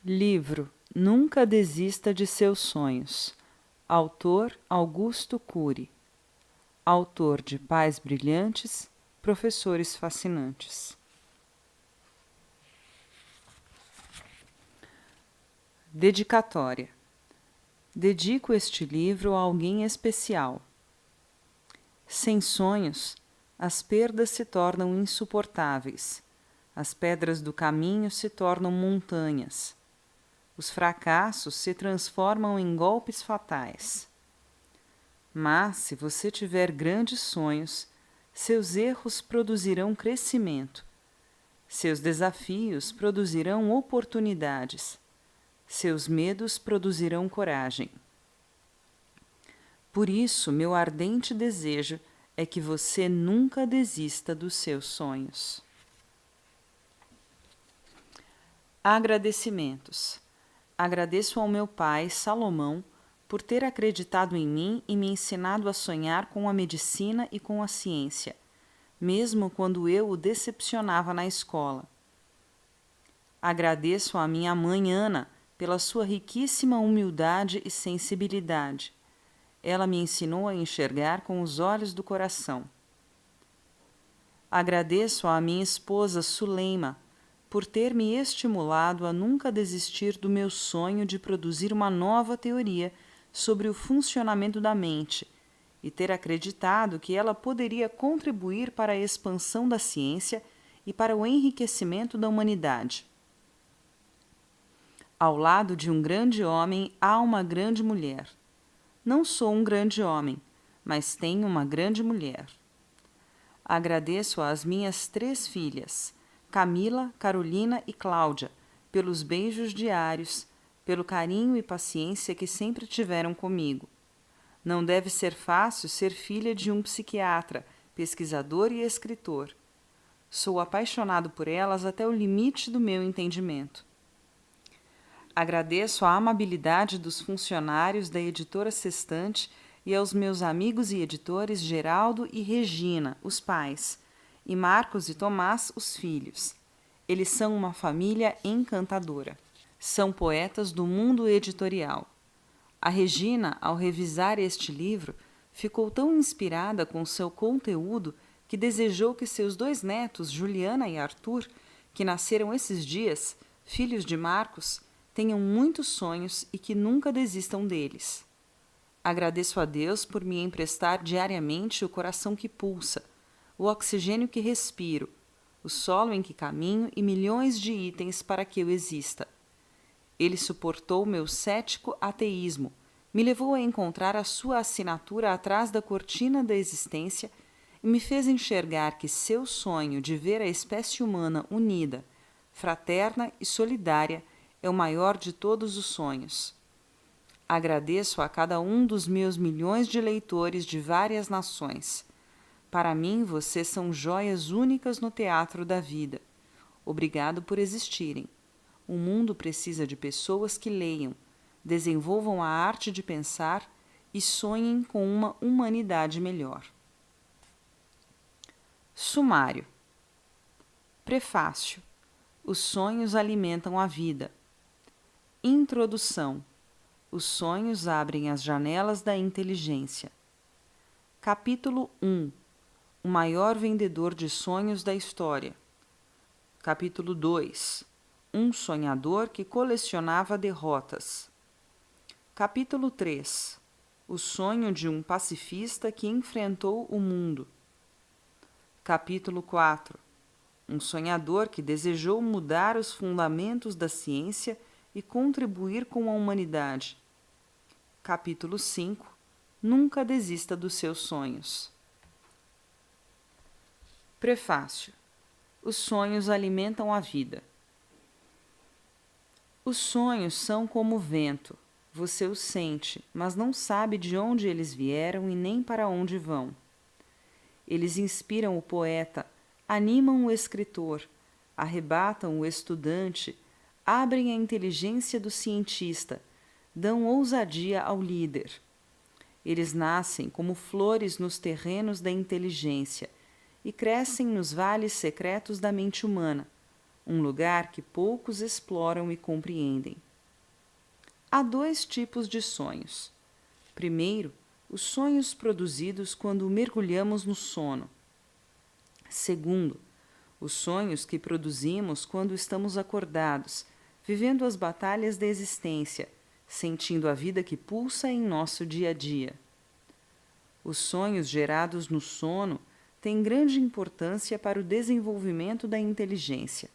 Livro Nunca Desista de Seus Sonhos. Autor Augusto Cury. Autor de Pais Brilhantes, Professores Fascinantes. Dedicatória. Dedico este livro a alguém especial. Sem sonhos, as perdas se tornam insuportáveis. As pedras do caminho se tornam montanhas. Os fracassos se transformam em golpes fatais. Mas, se você tiver grandes sonhos, seus erros produzirão crescimento. Seus desafios produzirão oportunidades. Seus medos produzirão coragem. Por isso, meu ardente desejo é que você nunca desista dos seus sonhos. Agradecimentos. Agradeço ao meu pai, Salomão, por ter acreditado em mim e me ensinado a sonhar com a medicina e com a ciência, mesmo quando eu o decepcionava na escola. Agradeço à minha mãe, Ana, pela sua riquíssima humildade e sensibilidade. Ela me ensinou a enxergar com os olhos do coração. Agradeço à minha esposa, Suleima, por ter me estimulado a nunca desistir do meu sonho de produzir uma nova teoria sobre o funcionamento da mente e ter acreditado que ela poderia contribuir para a expansão da ciência e para o enriquecimento da humanidade. Ao lado de um grande homem há uma grande mulher. Não sou um grande homem, mas tenho uma grande mulher. Agradeço às minhas 3 filhas, Camila, Carolina e Cláudia, pelos beijos diários, pelo carinho e paciência que sempre tiveram comigo. Não deve ser fácil ser filha de um psiquiatra, pesquisador e escritor. Sou apaixonado por elas até o limite do meu entendimento. Agradeço a amabilidade dos funcionários da editora Sextante e aos meus amigos e editores Geraldo e Regina, os pais, e Marcos e Tomás, os filhos. Eles são uma família encantadora. São poetas do mundo editorial. A Regina, ao revisar este livro, ficou tão inspirada com seu conteúdo que desejou que seus 2 netos, Juliana e Arthur, que nasceram esses dias, filhos de Marcos, tenham muitos sonhos e que nunca desistam deles. Agradeço a Deus por me emprestar diariamente o coração que pulsa, o oxigênio que respiro, o solo em que caminho e milhões de itens para que eu exista. Ele suportou meu cético ateísmo, me levou a encontrar a sua assinatura atrás da cortina da existência e me fez enxergar que seu sonho de ver a espécie humana unida, fraterna e solidária é o maior de todos os sonhos. Agradeço a cada um dos meus milhões de leitores de várias nações. Para mim, vocês são joias únicas no teatro da vida. Obrigado por existirem. O mundo precisa de pessoas que leiam, desenvolvam a arte de pensar e sonhem com uma humanidade melhor. Sumário. Prefácio. Os sonhos alimentam a vida. Introdução. Os sonhos abrem as janelas da inteligência. Capítulo 1. O maior vendedor de sonhos da história. Capítulo 2. Um sonhador que colecionava derrotas. Capítulo 3. O sonho de um pacifista que enfrentou o mundo. Capítulo 4. Um sonhador que desejou mudar os fundamentos da ciência e contribuir com a humanidade. Capítulo 5. Nunca desista dos seus sonhos. Prefácio. Os sonhos alimentam a vida. Os sonhos são como o vento. Você os sente, mas não sabe de onde eles vieram e nem para onde vão. Eles inspiram o poeta, animam o escritor, arrebatam o estudante, abrem a inteligência do cientista, dão ousadia ao líder. Eles nascem como flores nos terrenos da inteligência e crescem nos vales secretos da mente humana, um lugar que poucos exploram e compreendem. Há dois tipos de sonhos. Primeiro, os sonhos produzidos quando mergulhamos no sono. Segundo, os sonhos que produzimos quando estamos acordados, vivendo as batalhas da existência, sentindo a vida que pulsa em nosso dia a dia. Os sonhos gerados no sono têm grande importância para o desenvolvimento da inteligência.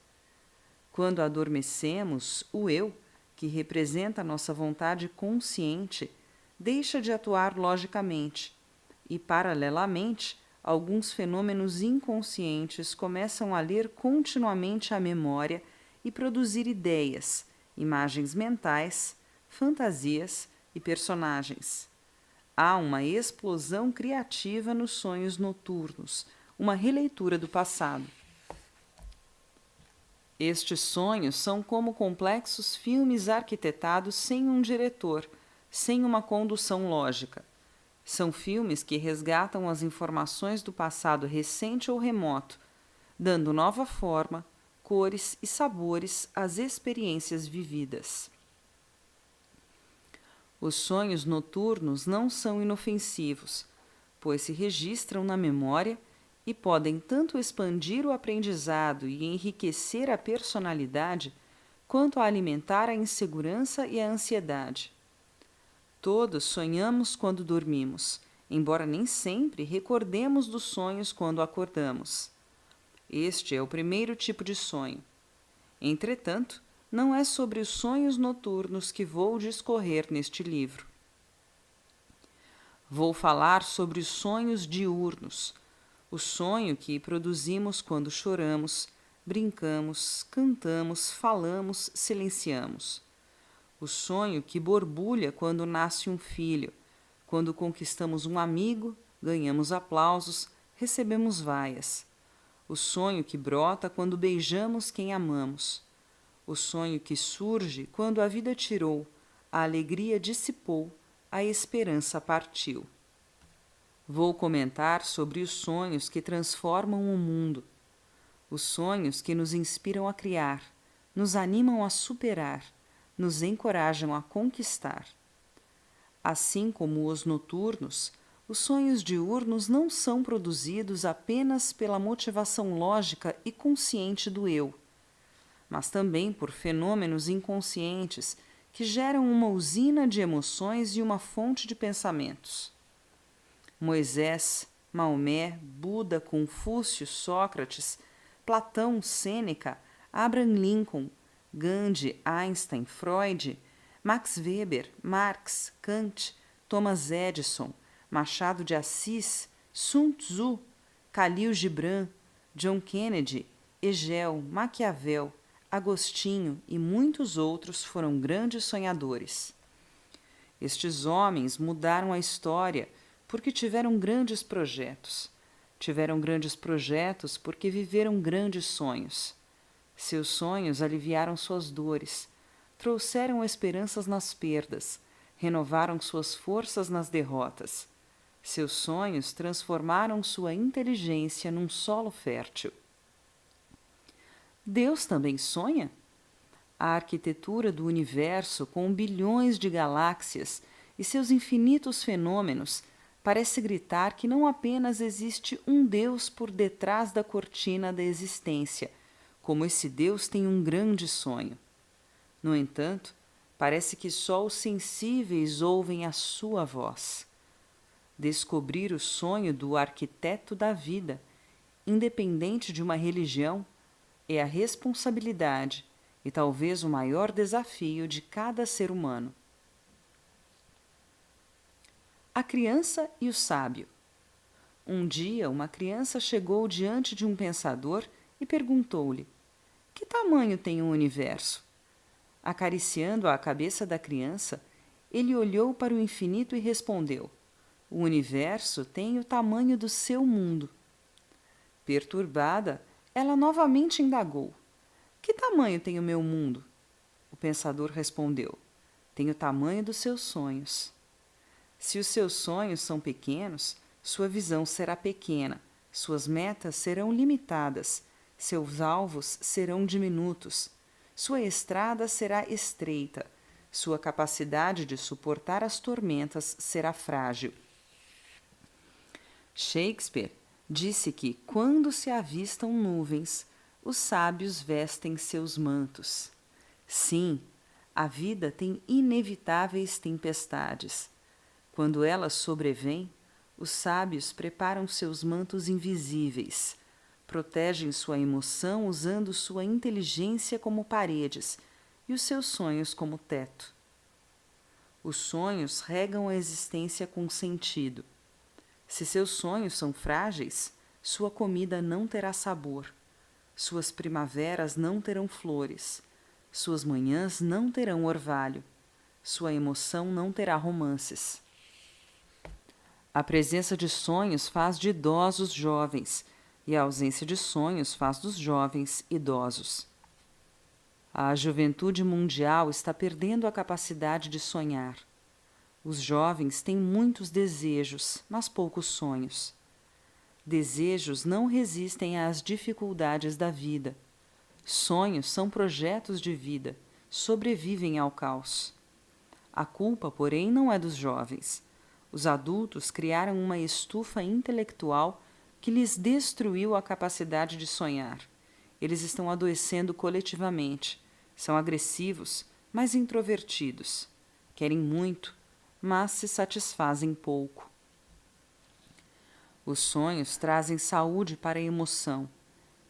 Quando adormecemos, o eu, que representa a nossa vontade consciente, deixa de atuar logicamente e, paralelamente, alguns fenômenos inconscientes começam a ler continuamente a memória e produzir ideias, imagens mentais, fantasias e personagens. Há uma explosão criativa nos sonhos noturnos, uma releitura do passado. Estes sonhos são como complexos filmes arquitetados sem um diretor, sem uma condução lógica. São filmes que resgatam as informações do passado recente ou remoto, dando nova forma, cores e sabores às experiências vividas. Os sonhos noturnos não são inofensivos, pois se registram na memória e podem tanto expandir o aprendizado e enriquecer a personalidade, quanto alimentar a insegurança e a ansiedade. Todos sonhamos quando dormimos, embora nem sempre recordemos dos sonhos quando acordamos. Este é o primeiro tipo de sonho. Entretanto, não é sobre os sonhos noturnos que vou discorrer neste livro. Vou falar sobre os sonhos diurnos, o sonho que produzimos quando choramos, brincamos, cantamos, falamos, silenciamos. O sonho que borbulha quando nasce um filho, quando conquistamos um amigo, ganhamos aplausos, recebemos vaias. O sonho que brota quando beijamos quem amamos. O sonho que surge quando a vida tirou, a alegria dissipou, a esperança partiu. Vou comentar sobre os sonhos que transformam o mundo, os sonhos que nos inspiram a criar, nos animam a superar, nos encorajam a conquistar. Assim como os noturnos, os sonhos diurnos não são produzidos apenas pela motivação lógica e consciente do eu, mas também por fenômenos inconscientes que geram uma usina de emoções e uma fonte de pensamentos. Moisés, Maomé, Buda, Confúcio, Sócrates, Platão, Sêneca, Abraham Lincoln, Gandhi, Einstein, Freud, Max Weber, Marx, Kant, Thomas Edison, Machado de Assis, Sun Tzu, Khalil Gibran, John Kennedy, Hegel, Maquiavel, Agostinho e muitos outros foram grandes sonhadores. Estes homens mudaram a história porque tiveram grandes projetos. Tiveram grandes projetos porque viveram grandes sonhos. Seus sonhos aliviaram suas dores, trouxeram esperanças nas perdas, renovaram suas forças nas derrotas. Seus sonhos transformaram sua inteligência num solo fértil. Deus também sonha? A arquitetura do universo, com bilhões de galáxias e seus infinitos fenômenos, parece gritar que não apenas existe um Deus por detrás da cortina da existência, como esse Deus tem um grande sonho. No entanto, parece que só os sensíveis ouvem a sua voz. Descobrir o sonho do arquiteto da vida, independente de uma religião, é a responsabilidade e talvez o maior desafio de cada ser humano. A criança e o sábio. Um dia, uma criança chegou diante de um pensador e perguntou-lhe: que tamanho tem o universo? Acariciando a cabeça da criança, ele olhou para o infinito e respondeu: o universo tem o tamanho do seu mundo. Perturbada, ela novamente indagou: que tamanho tem o meu mundo? O pensador respondeu: tem o tamanho dos seus sonhos. Se os seus sonhos são pequenos, sua visão será pequena, suas metas serão limitadas, Seus alvos serão diminutos. Sua estrada será estreita. Sua capacidade de suportar as tormentas será frágil. Shakespeare disse que, quando se avistam nuvens, os sábios vestem seus mantos. Sim, a vida tem inevitáveis tempestades. Quando elas sobrevêm, os sábios preparam seus mantos invisíveis, protegem sua emoção usando sua inteligência como paredes e os seus sonhos como teto. Os sonhos regam a existência com sentido. Se seus sonhos são frágeis, sua comida não terá sabor, suas primaveras não terão flores, suas manhãs não terão orvalho, sua emoção não terá romances. A presença de sonhos faz de idosos jovens, e a ausência de sonhos faz dos jovens idosos. A juventude mundial está perdendo a capacidade de sonhar. Os jovens têm muitos desejos, mas poucos sonhos. Desejos não resistem às dificuldades da vida. Sonhos são projetos de vida, sobrevivem ao caos. A culpa, porém, não é dos jovens. Os adultos criaram uma estufa intelectual que lhes destruiu a capacidade de sonhar. Eles estão adoecendo coletivamente. São agressivos, mas introvertidos. Querem muito, mas se satisfazem pouco. Os sonhos trazem saúde para a emoção,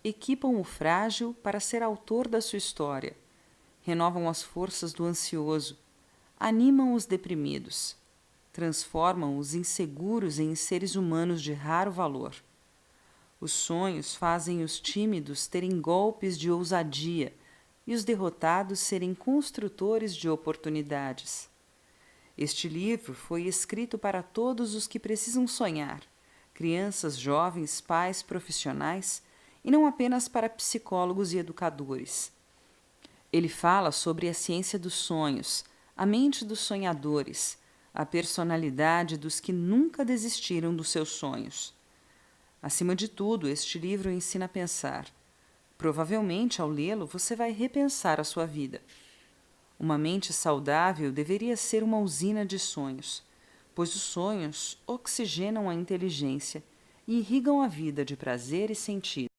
equipam o frágil para ser autor da sua história, renovam as forças do ansioso, animam os deprimidos, transformam os inseguros em seres humanos de raro valor. Os sonhos fazem os tímidos terem golpes de ousadia e os derrotados serem construtores de oportunidades. Este livro foi escrito para todos os que precisam sonhar, crianças, jovens, pais, profissionais, e não apenas para psicólogos e educadores. Ele fala sobre a ciência dos sonhos, a mente dos sonhadores, a personalidade dos que nunca desistiram dos seus sonhos. Acima de tudo, este livro ensina a pensar. Provavelmente, ao lê-lo, você vai repensar a sua vida. Uma mente saudável deveria ser uma usina de sonhos, pois os sonhos oxigenam a inteligência e irrigam a vida de prazer e sentido.